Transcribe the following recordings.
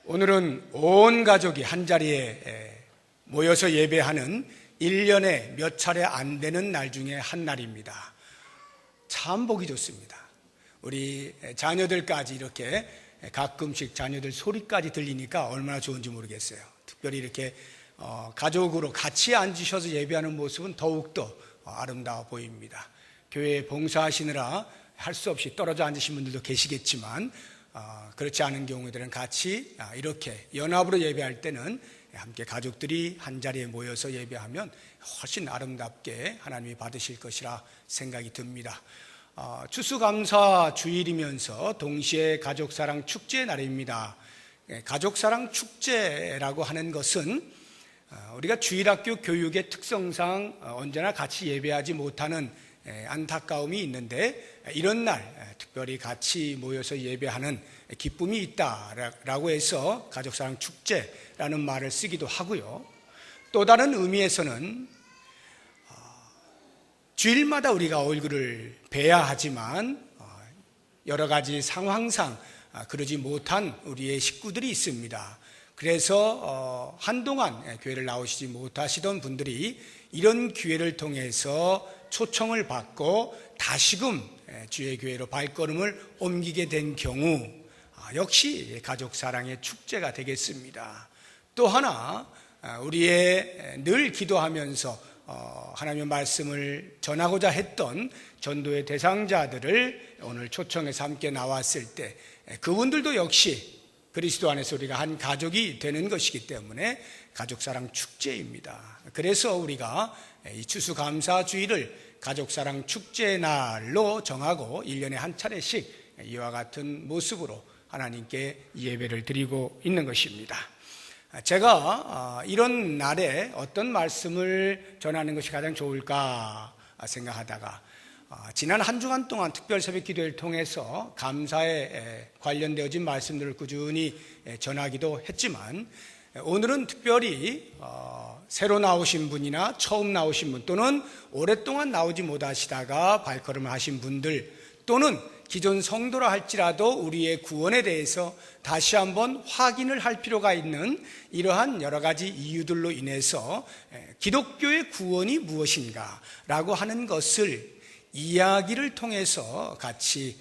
오늘은 온 가족이 한자리에 모여서 예배하는 1년에 몇 차례 안 되는 날 중에 한 날입니다. 참 보기 좋습니다. 우리 자녀들까지 이렇게 가끔씩 자녀들 소리까지 들리니까 얼마나 좋은지 모르겠어요. 특별히 이렇게 가족으로 같이 앉으셔서 예배하는 모습은 더욱더 아름다워 보입니다. 교회에 봉사하시느라 할 수 없이 떨어져 앉으신 분들도 계시겠지만 그렇지 않은 경우들은 같이 이렇게 연합으로 예배할 때는 함께 가족들이 한자리에 모여서 예배하면 훨씬 아름답게 하나님이 받으실 것이라 생각이 듭니다. 추수감사 주일이면서 동시에 가족사랑 축제의 날입니다. 가족사랑 축제라고 하는 것은 우리가 주일학교 교육의 특성상 언제나 같이 예배하지 못하는 안타까움이 있는데, 이런 날 특별히 같이 모여서 예배하는 기쁨이 있다라고 해서 가족사랑 축제라는 말을 쓰기도 하고요. 또 다른 의미에서는 주일마다 우리가 얼굴을 뵈야 하지만 여러 가지 상황상 그러지 못한 우리의 식구들이 있습니다. 그래서 한동안 교회를 나오시지 못하시던 분들이 이런 기회를 통해서 초청을 받고 다시금 주의 교회로 발걸음을 옮기게 된 경우 역시 가족사랑의 축제가 되겠습니다. 또 하나, 우리의 늘 기도하면서 하나님의 말씀을 전하고자 했던 전도의 대상자들을 오늘 초청해서 함께 나왔을 때 그분들도 역시 그리스도 안에서 우리가 한 가족이 되는 것이기 때문에 가족사랑 축제입니다. 그래서 우리가 이 추수감사주일을 가족사랑 축제의 날로 정하고 1년에 한 차례씩 이와 같은 모습으로 하나님께 예배를 드리고 있는 것입니다. 제가 이런 날에 어떤 말씀을 전하는 것이 가장 좋을까 생각하다가 지난 한 주간 동안 특별 새벽 기도를 통해서 감사에 관련되어진 말씀들을 꾸준히 전하기도 했지만, 오늘은 특별히 새로 나오신 분이나 처음 나오신 분, 또는 오랫동안 나오지 못하시다가 발걸음을 하신 분들, 또는 기존 성도라 할지라도 우리의 구원에 대해서 다시 한번 확인을 할 필요가 있는 이러한 여러 가지 이유들로 인해서 기독교의 구원이 무엇인가 라고 하는 것을 이야기를 통해서 같이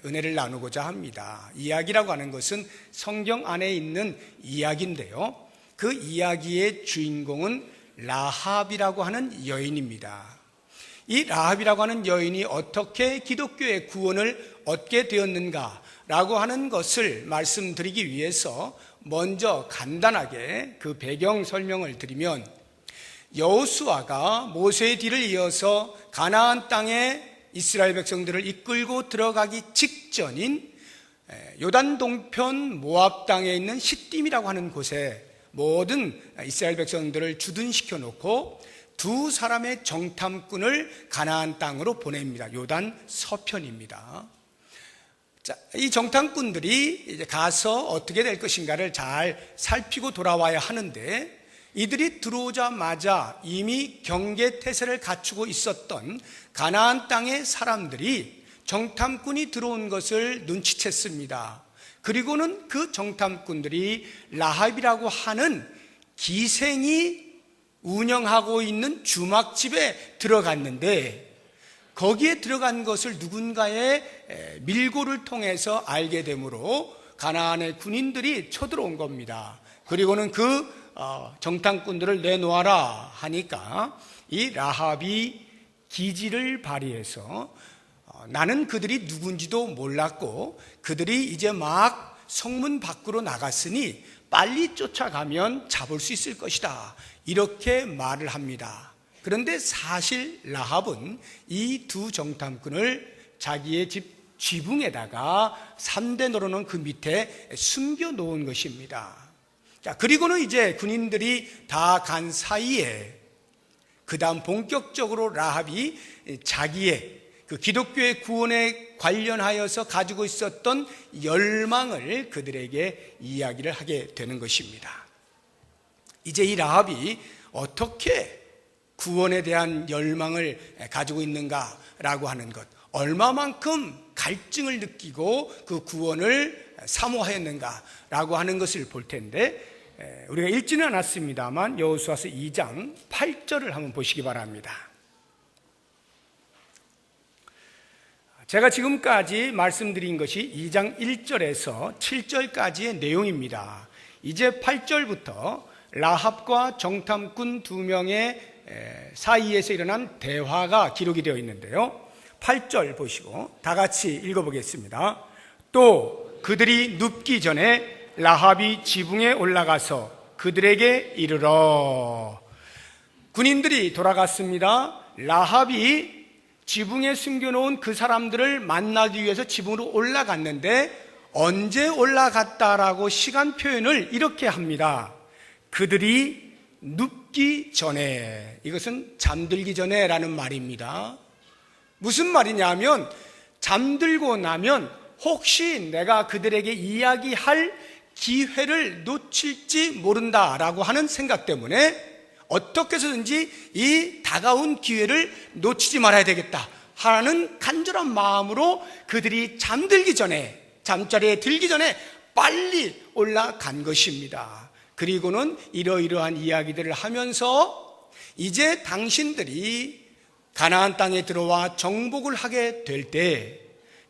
은혜를 나누고자 합니다. 이야기라고 하는 것은 성경 안에 있는 이야기인데요, 그 이야기의 주인공은 라합이라고 하는 여인입니다. 이 라합이라고 하는 여인이 어떻게 기독교의 구원을 얻게 되었는가라고 하는 것을 말씀드리기 위해서 먼저 간단하게 그 배경 설명을 드리면, 여호수아가 모세의 뒤를 이어서 가나안 땅에 이스라엘 백성들을 이끌고 들어가기 직전인 요단 동편 모압 땅에 있는 시딤이라고 하는 곳에 모든 이스라엘 백성들을 주둔시켜 놓고 두 사람의 정탐꾼을 가나안 땅으로 보냅니다. 요단 서편입니다. 자, 이 정탐꾼들이 이제 가서 어떻게 될 것인가를 잘 살피고 돌아와야 하는데, 이들이 들어오자마자 이미 경계태세를 갖추고 있었던 가나안 땅의 사람들이 정탐꾼이 들어온 것을 눈치챘습니다. 그리고는 그 정탐꾼들이 라합이라고 하는 기생이 운영하고 있는 주막집에 들어갔는데, 거기에 들어간 것을 누군가의 밀고를 통해서 알게 되므로 가나안의 군인들이 쳐들어온 겁니다. 그리고는 그 정탐꾼들을 내놓아라 하니까 이 라합이 기지를 발휘해서 나는 그들이 누군지도 몰랐고 그들이 이제 막 성문 밖으로 나갔으니 빨리 쫓아가면 잡을 수 있을 것이다, 이렇게 말을 합니다. 그런데 사실 라합은 이 두 정탐꾼을 자기의 집 지붕에다가 3대 노로는 그 밑에 숨겨 놓은 것입니다. 자, 그리고는 이제 군인들이 다 간 사이에 그 다음 본격적으로 라합이 자기의 그 기독교의 구원에 관련하여서 가지고 있었던 열망을 그들에게 이야기를 하게 되는 것입니다. 이제 이 라합이 어떻게 구원에 대한 열망을 가지고 있는가라고 하는 것, 얼마만큼 갈증을 느끼고 그 구원을 사모하였는가라고 하는 것을 볼 텐데, 우리가 읽지는 않았습니다만 여호수아서 2장 8절을 한번 보시기 바랍니다. 제가 지금까지 말씀드린 것이 2장 1절에서 7절까지의 내용입니다. 이제 8절부터 라합과 정탐꾼 2명의 사이에서 일어난 대화가 기록이 되어 있는데요, 8절 보시고 다 같이 읽어보겠습니다. 또 그들이 눕기 전에 라합이 지붕에 올라가서 그들에게 이르러. 군인들이 돌아갔습니다. 라합이 지붕에 숨겨놓은 그 사람들을 만나기 위해서 지붕으로 올라갔는데, 언제 올라갔다라고 시간 표현을 이렇게 합니다. 그들이 눕기 전에. 이것은 잠들기 전에 라는 말입니다. 무슨 말이냐면, 잠들고 나면 혹시 내가 그들에게 이야기할 기회를 놓칠지 모른다라고 하는 생각 때문에 어떻게 해서든지 이 다가온 기회를 놓치지 말아야 되겠다 하는 간절한 마음으로 그들이 잠들기 전에, 잠자리에 들기 전에 빨리 올라간 것입니다. 그리고는 이러이러한 이야기들을 하면서 이제 당신들이 가나안 땅에 들어와 정복을 하게 될 때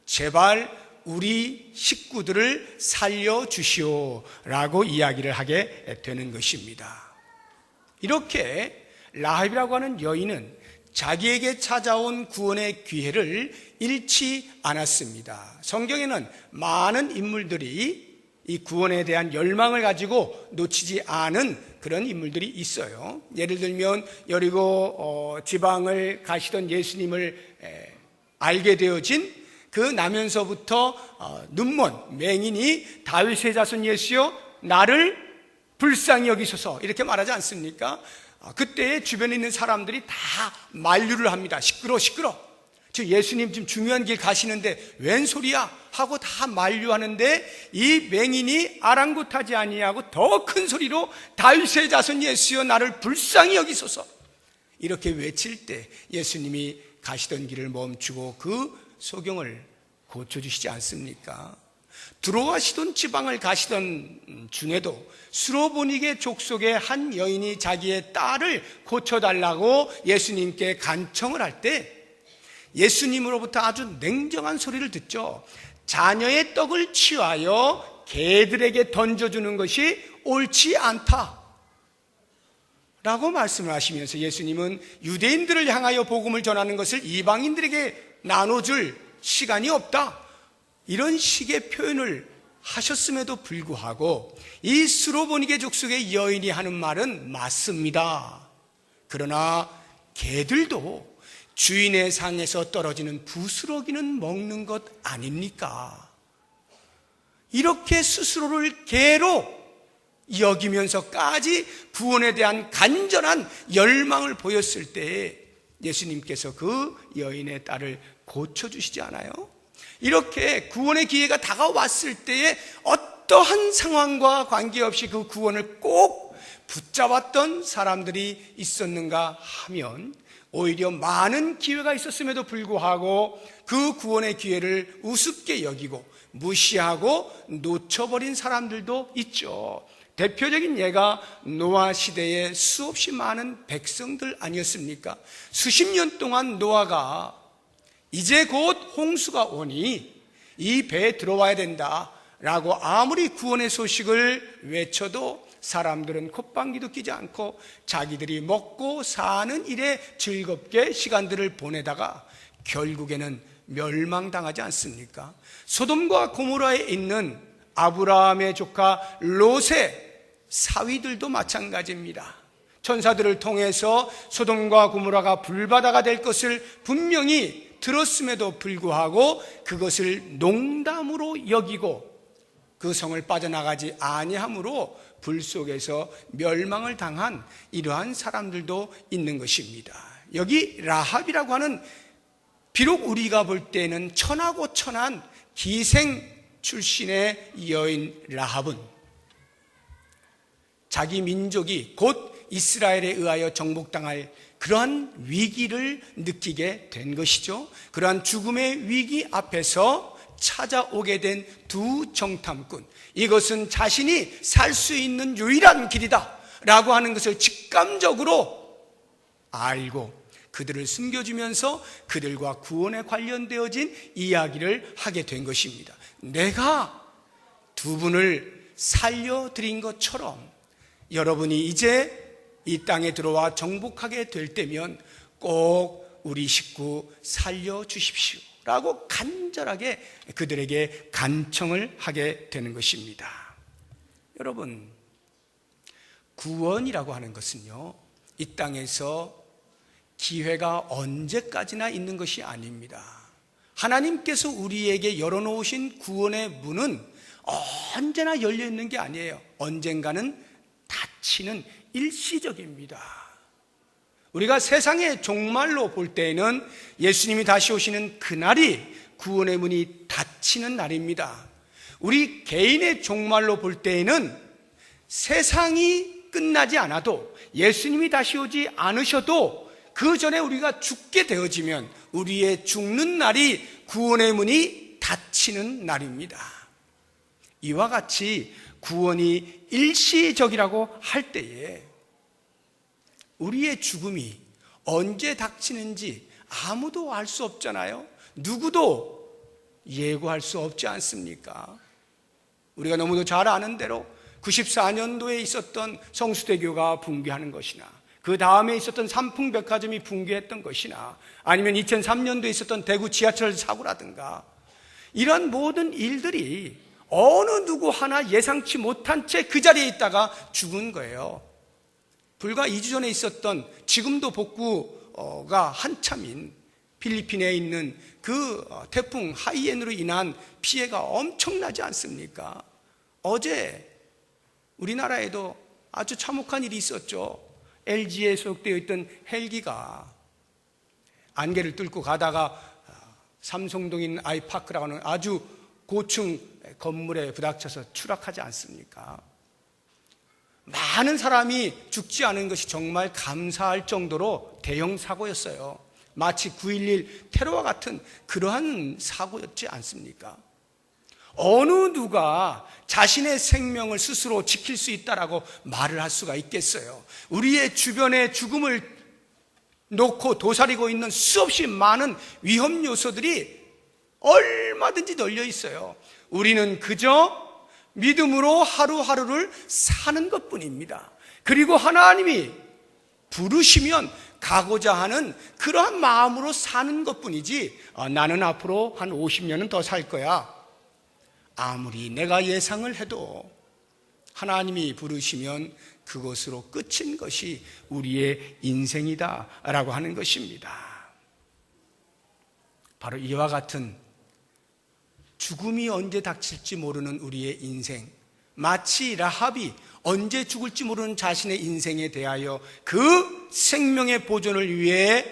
제발 우리 식구들을 살려주시오 라고 이야기를 하게 되는 것입니다. 이렇게 라합이라고 하는 여인은 자기에게 찾아온 구원의 기회를 잃지 않았습니다. 성경에는 많은 인물들이 이 구원에 대한 열망을 가지고 놓치지 않은 그런 인물들이 있어요. 예를 들면 여리고 지방을 가시던 예수님을 알게 되어진 그 나면서부터 눈먼 맹인이 다윗의 자손 예수여 나를 불쌍히 여기소서 이렇게 말하지 않습니까? 그때 주변에 있는 사람들이 다 만류를 합니다. 시끄러 저 예수님 지금 중요한 길 가시는데 웬 소리야 하고 다 만류하는데, 이 맹인이 아랑곳하지 아니하고 더 큰 소리로 다윗의 자손 예수여 나를 불쌍히 여기소서 이렇게 외칠 때 예수님이 가시던 길을 멈추고 그 소경을 고쳐주시지 않습니까? 들어가시던 지방을 가시던 중에도 수로보니게 족속의 한 여인이 자기의 딸을 고쳐달라고 예수님께 간청을 할 때 예수님으로부터 아주 냉정한 소리를 듣죠. 자녀의 떡을 취하여 개들에게 던져주는 것이 옳지 않다 라고 말씀을 하시면서 예수님은 유대인들을 향하여 복음을 전하는 것을 이방인들에게 나눠줄 시간이 없다, 이런 식의 표현을 하셨음에도 불구하고 이 수로보니게 족속의 여인이 하는 말은 맞습니다. 그러나 개들도 주인의 상에서 떨어지는 부스러기는 먹는 것 아닙니까? 이렇게 스스로를 개로 여기면서까지 구원에 대한 간절한 열망을 보였을 때 예수님께서 그 여인의 딸을 고쳐주시지 않아요? 이렇게 구원의 기회가 다가왔을 때에 어떠한 상황과 관계없이 그 구원을 꼭 붙잡았던 사람들이 있었는가 하면, 오히려 많은 기회가 있었음에도 불구하고 그 구원의 기회를 우습게 여기고 무시하고 놓쳐버린 사람들도 있죠. 대표적인 예가 노아 시대에 수없이 많은 백성들 아니었습니까? 수십 년 동안 노아가 이제 곧 홍수가 오니 이 배에 들어와야 된다라고 아무리 구원의 소식을 외쳐도 사람들은 콧방귀도 끼지 않고 자기들이 먹고 사는 일에 즐겁게 시간들을 보내다가 결국에는 멸망당하지 않습니까? 소돔과 고모라에 있는 아브라함의 조카 롯의 사위들도 마찬가지입니다. 천사들을 통해서 소돔과 고모라가 불바다가 될 것을 분명히 들었음에도 불구하고 그것을 농담으로 여기고 그 성을 빠져나가지 아니함으로 불 속에서 멸망을 당한 이러한 사람들도 있는 것입니다. 여기 라합이라고 하는, 비록 우리가 볼 때는 천하고 천한 기생 출신의 여인 라합은 자기 민족이 곧 이스라엘에 의하여 정복당할 그러한 위기를 느끼게 된 것이죠. 그러한 죽음의 위기 앞에서 찾아오게 된 두 정탐꾼, 이것은 자신이 살 수 있는 유일한 길이다 라고 하는 것을 직감적으로 알고 그들을 숨겨주면서 그들과 구원에 관련되어진 이야기를 하게 된 것입니다. 내가 두 분을 살려드린 것처럼 여러분이 이제 이 땅에 들어와 정복하게 될 때면 꼭 우리 식구 살려주십시오 라고 간절하게 그들에게 간청을 하게 되는 것입니다. 여러분, 구원이라고 하는 것은요, 이 땅에서 기회가 언제까지나 있는 것이 아닙니다. 하나님께서 우리에게 열어놓으신 구원의 문은 언제나 열려있는 게 아니에요. 언젠가는 닫히는 일시적입니다. 우리가 세상의 종말로 볼 때에는 예수님이 다시 오시는 그날이 구원의 문이 닫히는 날입니다. 우리 개인의 종말로 볼 때에는 세상이 끝나지 않아도, 예수님이 다시 오지 않으셔도 그 전에 우리가 죽게 되어지면 우리의 죽는 날이 구원의 문이 닫히는 날입니다. 이와 같이 구원이 일시적이라고 할 때에 우리의 죽음이 언제 닥치는지 아무도 알 수 없잖아요. 누구도 예고할 수 없지 않습니까? 우리가 너무도 잘 아는 대로 94년도에 있었던 성수대교가 붕괴하는 것이나, 그 다음에 있었던 삼풍백화점이 붕괴했던 것이나, 아니면 2003년도에 있었던 대구 지하철 사고라든가, 이런 모든 일들이 어느 누구 하나 예상치 못한 채 그 자리에 있다가 죽은 거예요. 불과 2주 전에 있었던, 지금도 복구가 한참인 필리핀에 있는 그 태풍 하이엔으로 인한 피해가 엄청나지 않습니까? 어제 우리나라에도 아주 참혹한 일이 있었죠. LG에 소속되어 있던 헬기가 안개를 뚫고 가다가 삼성동인 아이파크라고 하는 아주 고층 건물에 부닥쳐서 추락하지 않습니까? 많은 사람이 죽지 않은 것이 정말 감사할 정도로 대형 사고였어요. 마치 9.11 테러와 같은 그러한 사고였지 않습니까? 어느 누가 자신의 생명을 스스로 지킬 수 있다라고 말을 할 수가 있겠어요? 우리의 주변에 죽음을 놓고 도사리고 있는 수없이 많은 위험 요소들이 얼마든지 널려 있어요. 우리는 그저 믿음으로 하루하루를 사는 것뿐입니다. 그리고 하나님이 부르시면 가고자 하는 그러한 마음으로 사는 것뿐이지, 나는 앞으로 한 50년은 더 살 거야, 아무리 내가 예상을 해도 하나님이 부르시면 그것으로 끝인 것이 우리의 인생이다 라고 하는 것입니다. 바로 이와 같은 죽음이 언제 닥칠지 모르는 우리의 인생, 마치 라합이 언제 죽을지 모르는 자신의 인생에 대하여 그 생명의 보존을 위해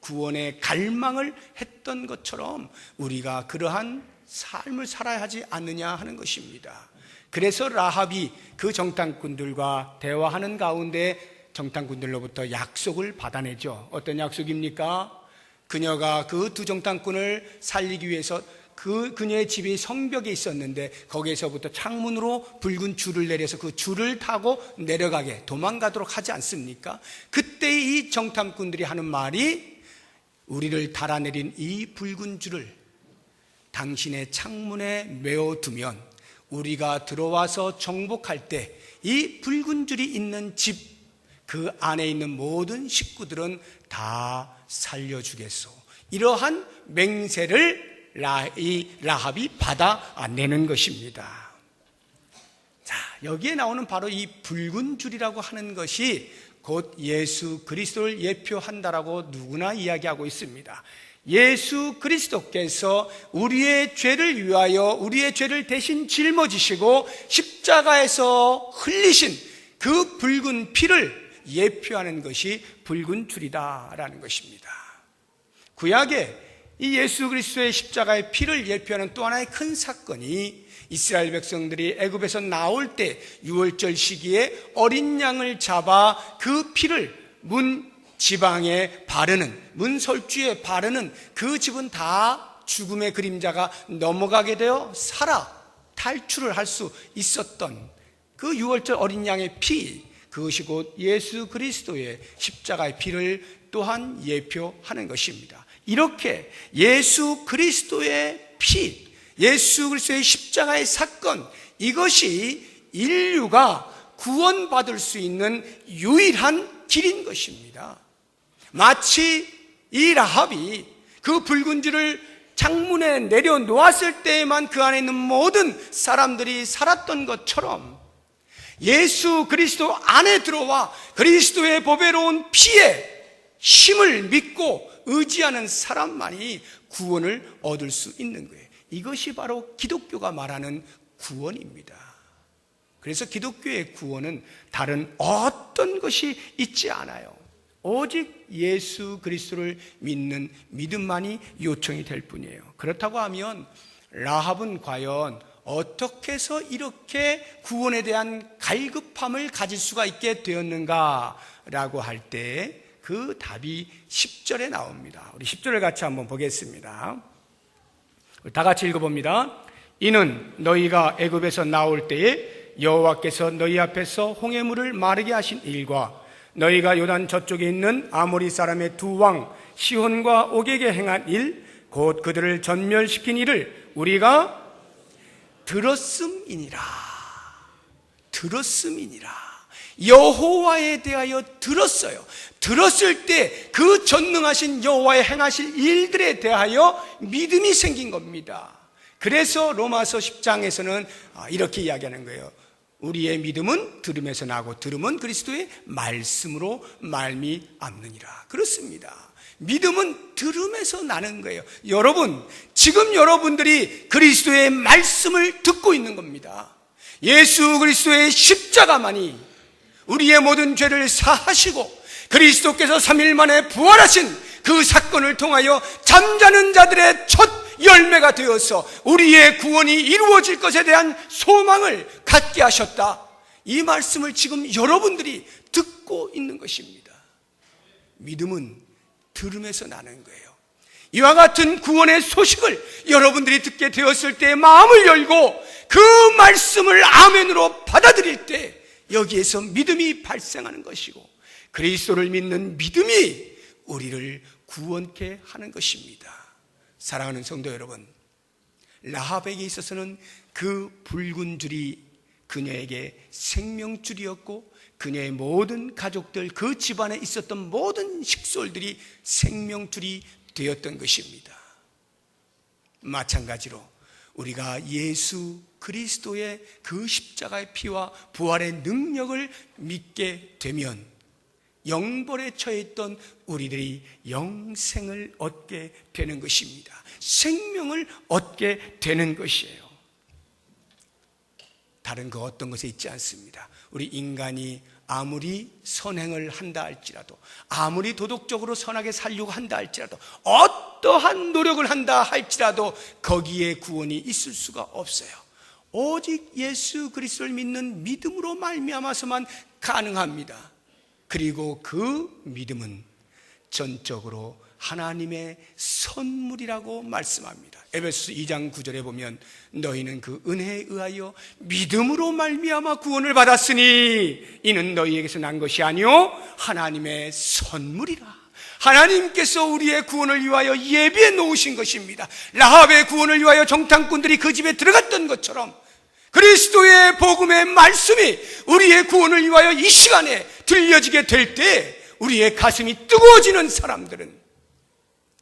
구원의 갈망을 했던 것처럼 우리가 그러한 삶을 살아야 하지 않느냐 하는 것입니다. 그래서 라합이 그 정탐꾼들과 대화하는 가운데 정탐꾼들로부터 약속을 받아내죠. 어떤 약속입니까? 그녀가 그 두 정탐꾼을 살리기 위해서 그녀의 집이 성벽에 있었는데 거기에서부터 창문으로 붉은 줄을 내려서 그 줄을 타고 내려가게, 도망가도록 하지 않습니까? 그때 이 정탐꾼들이 하는 말이, 우리를 달아내린 이 붉은 줄을 당신의 창문에 메어두면 우리가 들어와서 정복할 때 이 붉은 줄이 있는 집, 그 안에 있는 모든 식구들은 다 살려주겠소. 이러한 맹세를 라합이 받아내는 것입니다. 자, 여기에 나오는 바로 이 붉은 줄이라고 하는 것이 곧 예수 그리스도를 예표한다라고 누구나 이야기하고 있습니다. 예수 그리스도께서 우리의 죄를 위하여 우리의 죄를 대신 짊어지시고 십자가에서 흘리신 그 붉은 피를 예표하는 것이 붉은 줄이다라는 것입니다. 구약에 이 예수 그리스도의 십자가의 피를 예표하는 또 하나의 큰 사건이, 이스라엘 백성들이 애굽에서 나올 때 유월절 시기에 어린 양을 잡아 그 피를 문 지방에 바르는, 문 설주에 바르는 그 집은 다 죽음의 그림자가 넘어가게 되어 살아 탈출을 할 수 있었던 그 유월절 어린 양의 피, 그것이 곧 예수 그리스도의 십자가의 피를 또한 예표하는 것입니다. 이렇게 예수 그리스도의 피, 예수 그리스도의 십자가의 사건, 이것이 인류가 구원받을 수 있는 유일한 길인 것입니다. 마치 이 라합이 그 붉은 줄을 창문에 내려놓았을 때에만 그 안에 있는 모든 사람들이 살았던 것처럼 예수 그리스도 안에 들어와 그리스도의 보배로운 피에 힘을 믿고 의지하는 사람만이 구원을 얻을 수 있는 거예요. 이것이 바로 기독교가 말하는 구원입니다. 그래서 기독교의 구원은 다른 어떤 것이 있지 않아요. 오직 예수 그리스도를 믿는 믿음만이 요청이 될 뿐이에요. 그렇다고 하면 라합은 과연 어떻게 해서 이렇게 구원에 대한 갈급함을 가질 수가 있게 되었는가라고 할 때 그 답이 10절에 나옵니다. 우리 10절을 같이 한번 보겠습니다. 다 같이 읽어봅니다. 이는 너희가 애굽에서 나올 때에 여호와께서 너희 앞에서 홍해물을 마르게 하신 일과 너희가 요단 저쪽에 있는 아모리 사람의 두 왕 시혼과 옥에게 행한 일, 곧 그들을 전멸시킨 일을 우리가 들었음이니라. 들었음이니라. 여호와에 대하여 들었어요. 들었을 때 그 전능하신 여호와의 행하실 일들에 대하여 믿음이 생긴 겁니다. 그래서 로마서 10장에서는 이렇게 이야기하는 거예요. 우리의 믿음은 들음에서 나고 들음은 그리스도의 말씀으로 말미암느니라. 그렇습니다. 믿음은 들음에서 나는 거예요. 여러분, 지금 여러분들이 그리스도의 말씀을 듣고 있는 겁니다. 예수 그리스도의 십자가만이 우리의 모든 죄를 사하시고 그리스도께서 3일 만에 부활하신 그 사건을 통하여 잠자는 자들의 첫 열매가 되어서 우리의 구원이 이루어질 것에 대한 소망을 갖게 하셨다. 이 말씀을 지금 여러분들이 듣고 있는 것입니다. 믿음은 들음에서 나는 거예요. 이와 같은 구원의 소식을 여러분들이 듣게 되었을 때 마음을 열고 그 말씀을 아멘으로 받아들일 때 여기에서 믿음이 발생하는 것이고 그리스도를 믿는 믿음이 우리를 구원케 하는 것입니다. 사랑하는 성도 여러분, 라합에게 있어서는 그 붉은 줄이 그녀에게 생명줄이었고 그녀의 모든 가족들, 그 집안에 있었던 모든 식솔들이 생명줄이 되었던 것입니다. 마찬가지로 우리가 예수 그리스도의 그 십자가의 피와 부활의 능력을 믿게 되면 영벌에 처해 있던 우리들이 영생을 얻게 되는 것입니다. 생명을 얻게 되는 것이에요. 다른 그 어떤 것에 있지 않습니다. 우리 인간이 아무리 선행을 한다 할지라도, 아무리 도덕적으로 선하게 살려고 한다 할지라도, 어떠한 노력을 한다 할지라도 거기에 구원이 있을 수가 없어요. 오직 예수 그리스도를 믿는 믿음으로 말미암아서만 가능합니다. 그리고 그 믿음은 전적으로 하나님의 선물이라고 말씀합니다. 에베소서 2장 9절에 보면 너희는 그 은혜에 의하여 믿음으로 말미암아 구원을 받았으니 이는 너희에게서 난 것이 아니요 하나님의 선물이라. 하나님께서 우리의 구원을 위하여 예비해 놓으신 것입니다. 라합의 구원을 위하여 정탐꾼들이 그 집에 들어갔던 것처럼 그리스도의 복음의 말씀이 우리의 구원을 위하여 이 시간에 들려지게 될 때 우리의 가슴이 뜨거워지는 사람들은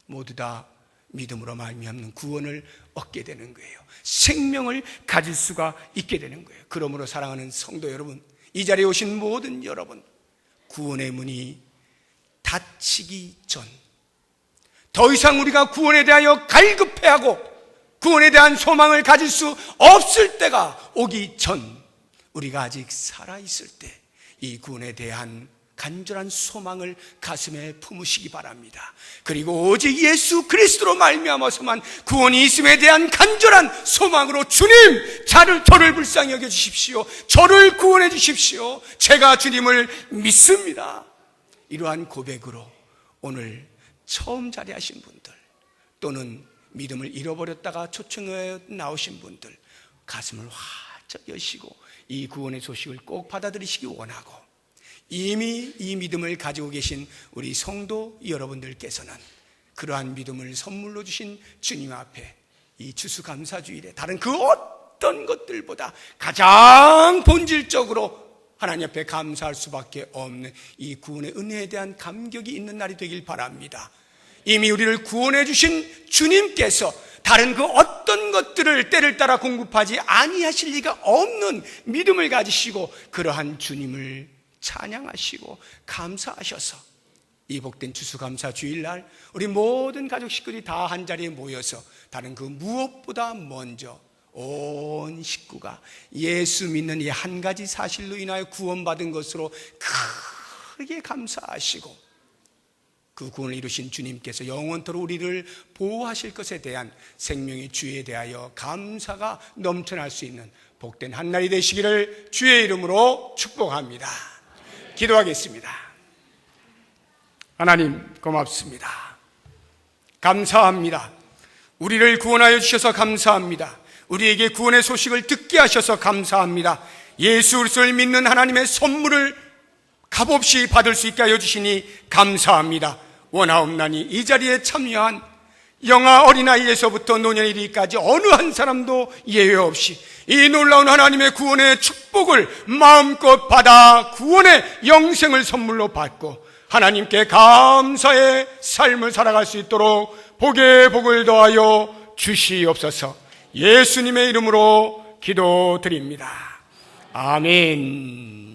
모두 다 믿음으로 말미암는 구원을 얻게 되는 거예요. 생명을 가질 수가 있게 되는 거예요. 그러므로 사랑하는 성도 여러분, 이 자리에 오신 모든 여러분, 구원의 문이 닫히기 전, 더 이상 우리가 구원에 대하여 갈급해하고 구원에 대한 소망을 가질 수 없을 때가 오기 전, 우리가 아직 살아있을 때 이 구원에 대한 간절한 소망을 가슴에 품으시기 바랍니다. 그리고 오직 예수 그리스도로 말미암아서만 구원이 있음에 대한 간절한 소망으로 주님, 저를 불쌍히 여겨 주십시오. 저를 구원해 주십시오. 제가 주님을 믿습니다. 이러한 고백으로 오늘 처음 자리하신 분들 또는 믿음을 잃어버렸다가 초청에 나오신 분들 가슴을 활짝 여시고 이 구원의 소식을 꼭 받아들이시기 원하고, 이미 이 믿음을 가지고 계신 우리 성도 여러분들께서는 그러한 믿음을 선물로 주신 주님 앞에 이 추수감사주일에 다른 그 어떤 것들보다 가장 본질적으로 하나님 앞에 감사할 수밖에 없는 이 구원의 은혜에 대한 감격이 있는 날이 되길 바랍니다. 이미 우리를 구원해 주신 주님께서 다른 그 어떤 것들을 때를 따라 공급하지 아니하실 리가 없는 믿음을 가지시고 그러한 주님을 찬양하시고 감사하셔서 이 복된 추수감사 주일날 우리 모든 가족 식구들이 다 한자리에 모여서 다른 그 무엇보다 먼저 온 식구가 예수 믿는 이 한 가지 사실로 인하여 구원받은 것으로 크게 감사하시고, 그 구원을 이루신 주님께서 영원토록 우리를 보호하실 것에 대한 생명의 주에 대하여 감사가 넘쳐날 수 있는 복된 한날이 되시기를 주의 이름으로 축복합니다. 기도하겠습니다. 하나님 고맙습니다. 감사합니다. 우리를 구원하여 주셔서 감사합니다. 우리에게 구원의 소식을 듣게 하셔서 감사합니다. 예수 그리스도를 믿는 하나님의 선물을 값없이 받을 수 있게 하여 주시니 감사합니다. 원하옵나니 이 자리에 참여한 영아 어린아이에서부터 노년에 이르기까지 어느 한 사람도 예외 없이 이 놀라운 하나님의 구원의 축복을 마음껏 받아 구원의 영생을 선물로 받고 하나님께 감사의 삶을 살아갈 수 있도록 복에 복을 더하여 주시옵소서. 예수님의 이름으로 기도드립니다. 아멘.